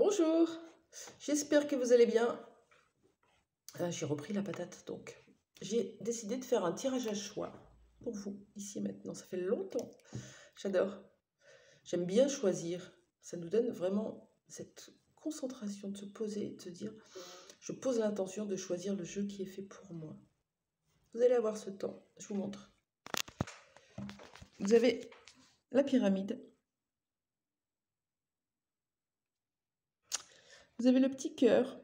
Bonjour, j'espère que vous allez bien. J'ai repris la patate, donc j'ai décidé de faire un tirage à choix pour vous, ici et maintenant. Ça fait longtemps, j'adore. J'aime bien choisir, ça nous donne vraiment cette concentration de se poser, de se dire, je pose l'intention de choisir le jeu qui est fait pour moi. Vous allez avoir ce temps, je vous montre. Vous avez la pyramide. Vous avez le petit cœur.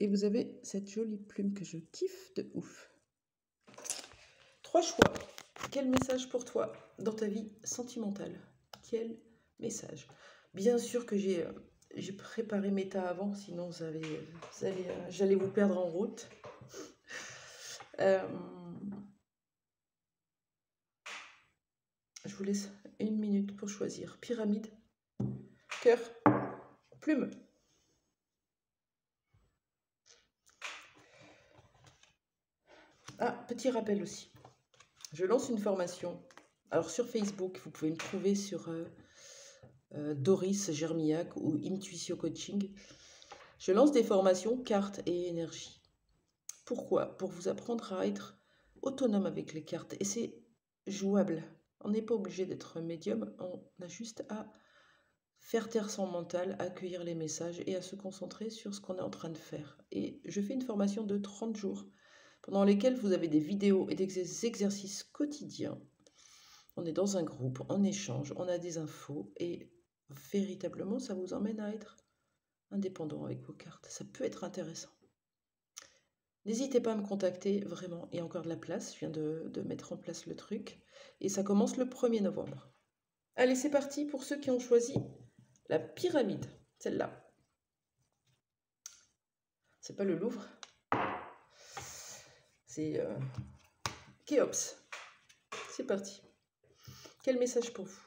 Et vous avez cette jolie plume que je kiffe de ouf. 3 choix. Quel message pour toi dans ta vie sentimentale? Quel message? Bien sûr que j'ai préparé mes tas avant, sinon j'allais vous perdre en route. Je vous laisse 1 minute pour choisir. Pyramide, cœur, plume. Ah, petit rappel aussi. Je lance une formation. Alors sur Facebook, vous pouvez me trouver sur Doris Germillac ou Intuition Coaching. Je lance des formations cartes et énergie. Pourquoi? Pour vous apprendre à être autonome avec les cartes. Et c'est jouable. On n'est pas obligé d'être médium. On a juste à faire taire son mental, à accueillir les messages et à se concentrer sur ce qu'on est en train de faire. Et je fais une formation de 30 jours pendant lesquels vous avez des vidéos et des exercices quotidiens. On est dans un groupe, on échange, on a des infos et véritablement, ça vous emmène à être indépendant avec vos cartes. Ça peut être intéressant. N'hésitez pas à me contacter, vraiment, il y a encore de la place. Je viens de mettre en place le truc et ça commence le 1er novembre. Allez, c'est parti pour ceux qui ont choisi la pyramide, celle-là. C'est pas le Louvre, c'est Khéops. C'est parti. Quel message pour vous?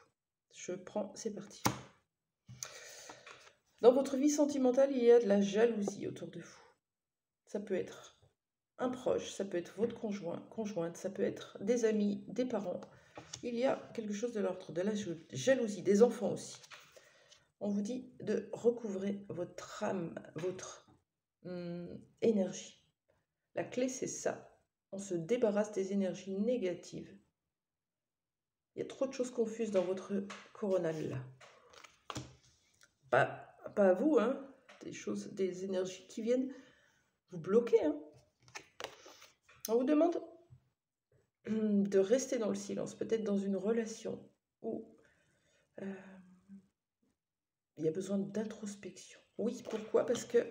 Je prends, c'est parti. Dans votre vie sentimentale, il y a de la jalousie autour de vous. Ça peut être un proche, ça peut être votre conjointe, ça peut être des amis, des parents. Il y a quelque chose de l'ordre de la jalousie, des enfants aussi. On vous dit de recouvrer votre âme, votre énergie. La clé, c'est ça. On se débarrasse des énergies négatives. Il y a trop de choses confuses dans votre coronal là. Pas à vous, hein. Des énergies qui viennent vous bloquer, hein. On vous demande de rester dans le silence, peut-être dans une relation où il y a besoin d'introspection. Oui, pourquoi? Parce que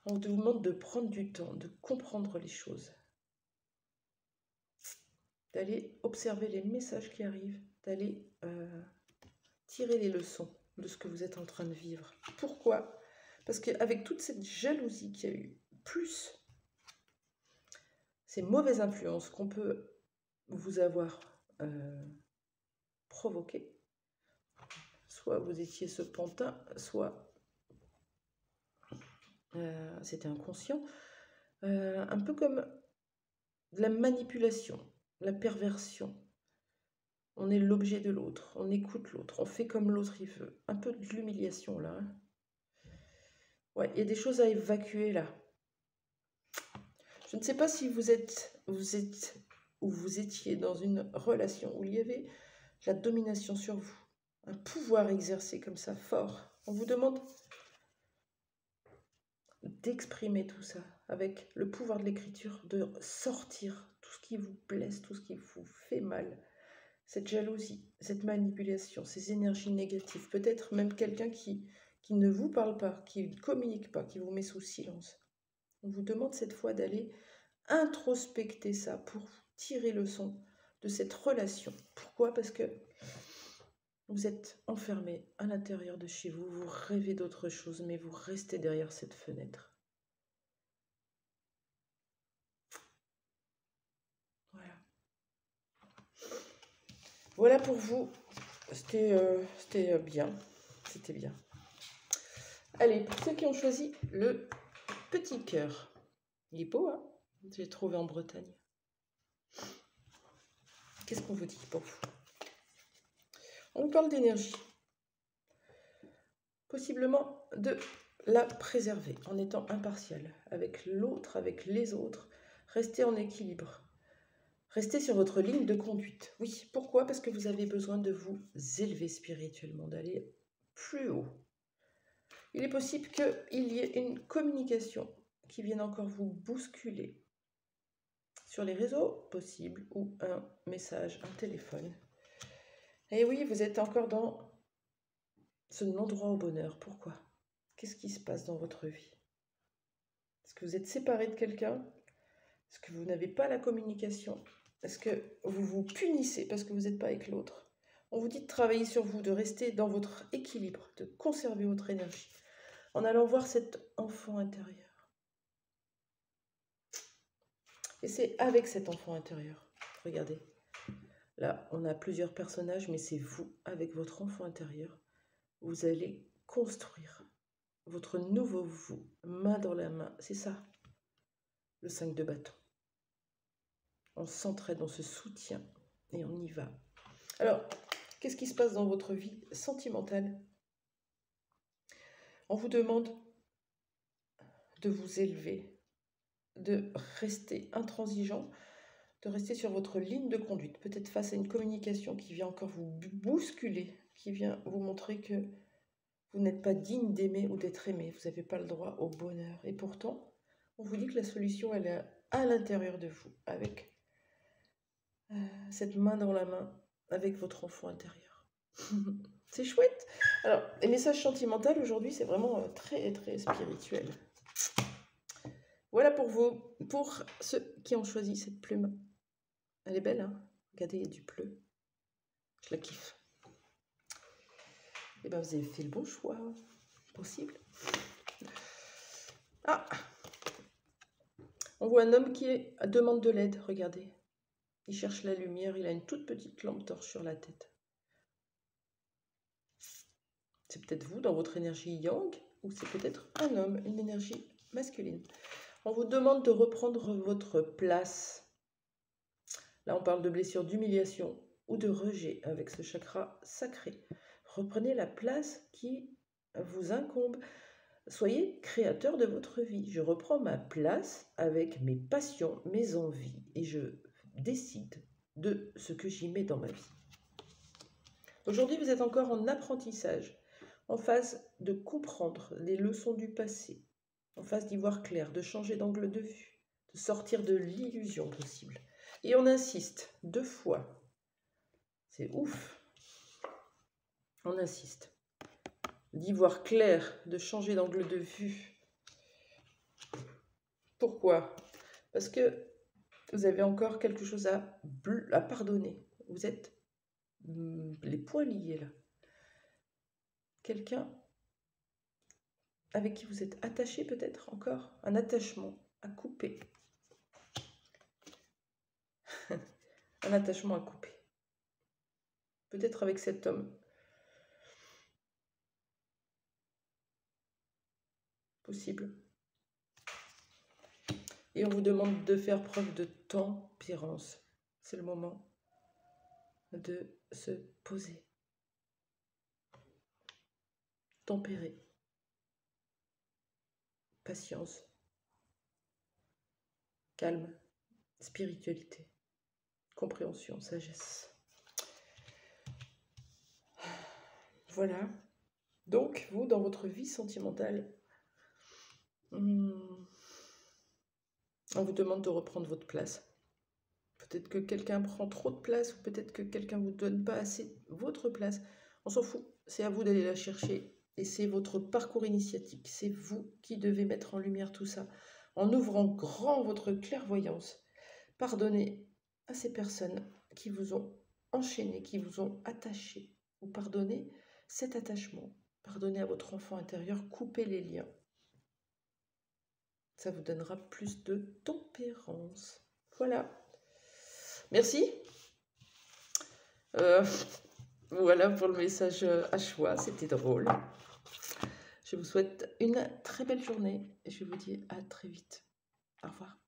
on vous demande de prendre du temps, de comprendre les choses, d'aller observer les messages qui arrivent, d'aller tirer les leçons de ce que vous êtes en train de vivre. Pourquoi? Parce qu'avec toute cette jalousie qu'il y a eu, plus ces mauvaises influences qu'on peut vous avoir provoquées, soit vous étiez ce pantin, soit c'était inconscient, un peu comme de la manipulation, la perversion. On est l'objet de l'autre, on écoute l'autre, on fait comme l'autre il veut. Un peu de l'humiliation là. Hein. Ouais, il y a des choses à évacuer là. Je ne sais pas si vous êtes ou vous étiez dans une relation où il y avait la domination sur vous, un pouvoir exercé comme ça fort. On vous demande d'exprimer tout ça avec le pouvoir de l'écriture, de sortir tout ce qui vous blesse, tout ce qui vous fait mal, cette jalousie, cette manipulation, ces énergies négatives, peut-être même quelqu'un qui ne vous parle pas, qui ne communique pas, qui vous met sous silence. On vous demande cette fois d'aller introspecter ça pour tirer le son de cette relation. Pourquoi? Parce que vous êtes enfermé à l'intérieur de chez vous, vous rêvez d'autre chose, mais vous restez derrière cette fenêtre. Voilà. Voilà pour vous. C'était bien. C'était bien. Allez, pour ceux qui ont choisi le petit cœur. Il est beau, hein? J'ai trouvé en Bretagne. Qu'est-ce qu'on vous dit pour vous? On vous parle d'énergie. possiblement de la préserver en étant impartial avec l'autre, avec les autres. Restez en équilibre. Restez sur votre ligne de conduite. Oui, pourquoi? Parce que vous avez besoin de vous élever spirituellement, d'aller plus haut. Il est possible qu'il y ait une communication qui vienne encore vous bousculer sur les réseaux possibles ou un message, un téléphone. Et oui, vous êtes encore dans ce non-droit au bonheur. Pourquoi? Qu'est-ce qui se passe dans votre vie? Est-ce que vous êtes séparé de quelqu'un? Est-ce que vous n'avez pas la communication? Est-ce que vous vous punissez parce que vous n'êtes pas avec l'autre? On vous dit de travailler sur vous, de rester dans votre équilibre, de conserver votre énergie, en allant voir cet enfant intérieur. Et c'est avec cet enfant intérieur, regardez, là on a plusieurs personnages, mais c'est vous, avec votre enfant intérieur, vous allez construire votre nouveau vous, main dans la main, c'est ça, le 5 de bâton. On s'entraide, on se soutient et on y va. Alors, qu'est-ce qui se passe dans votre vie sentimentale? On vous demande de vous élever, de rester intransigeant, de rester sur votre ligne de conduite, peut-être face à une communication qui vient encore vous bousculer, qui vient vous montrer que vous n'êtes pas digne d'aimer ou d'être aimé, vous n'avez pas le droit au bonheur. Et pourtant, on vous dit que la solution, elle est à l'intérieur de vous, avec cette main dans la main, avec votre enfant intérieur. C'est chouette. Alors, les messages sentimentaux aujourd'hui, c'est vraiment très, très spirituel. Voilà pour vous, pour ceux qui ont choisi cette plume. Elle est belle, hein? Regardez, il y a du bleu. Je la kiffe. Et bien, vous avez fait le bon choix. Possible. Ah! On voit un homme qui demande de l'aide, regardez. Il cherche la lumière, il a une toute petite lampe torche sur la tête. C'est peut-être vous dans votre énergie yang, ou c'est peut-être un homme, une énergie masculine. On vous demande de reprendre votre place. Là, on parle de blessure, d'humiliation ou de rejet avec ce chakra sacré. Reprenez la place qui vous incombe. Soyez créateur de votre vie. Je reprends ma place avec mes passions, mes envies et je décide de ce que j'y mets dans ma vie. Aujourd'hui, vous êtes encore en apprentissage, en phase de comprendre les leçons du passé, en phase d'y voir clair, de changer d'angle de vue, de sortir de l'illusion possible. Et on insiste 2 fois. C'est ouf. On insiste. D'y voir clair, de changer d'angle de vue. Pourquoi? Parce que vous avez encore quelque chose à pardonner. Vous êtes les poings liés là. Quelqu'un avec qui vous êtes attaché peut-être encore. Un attachement à couper. Un attachement à couper. Peut-être avec cet homme. Possible. Et on vous demande de faire preuve de tempérance. C'est le moment de se poser. Tempérer. Patience. Calme. Spiritualité. Compréhension. Sagesse. Voilà. Donc, vous, dans votre vie sentimentale, on vous demande de reprendre votre place. Peut-être que quelqu'un prend trop de place, ou peut-être que quelqu'un ne vous donne pas assez votre place. On s'en fout. C'est à vous d'aller la chercher. Et c'est votre parcours initiatique. C'est vous qui devez mettre en lumière tout ça. En ouvrant grand votre clairvoyance. Pardonnez à ces personnes qui vous ont enchaîné, qui vous ont attaché. Ou pardonnez cet attachement. Pardonnez à votre enfant intérieur. Coupez les liens. Ça vous donnera plus de tempérance. Voilà. Merci. Voilà pour le message à choix. C'était drôle. Je vous souhaite une très belle journée et je vous dis à très vite. Au revoir.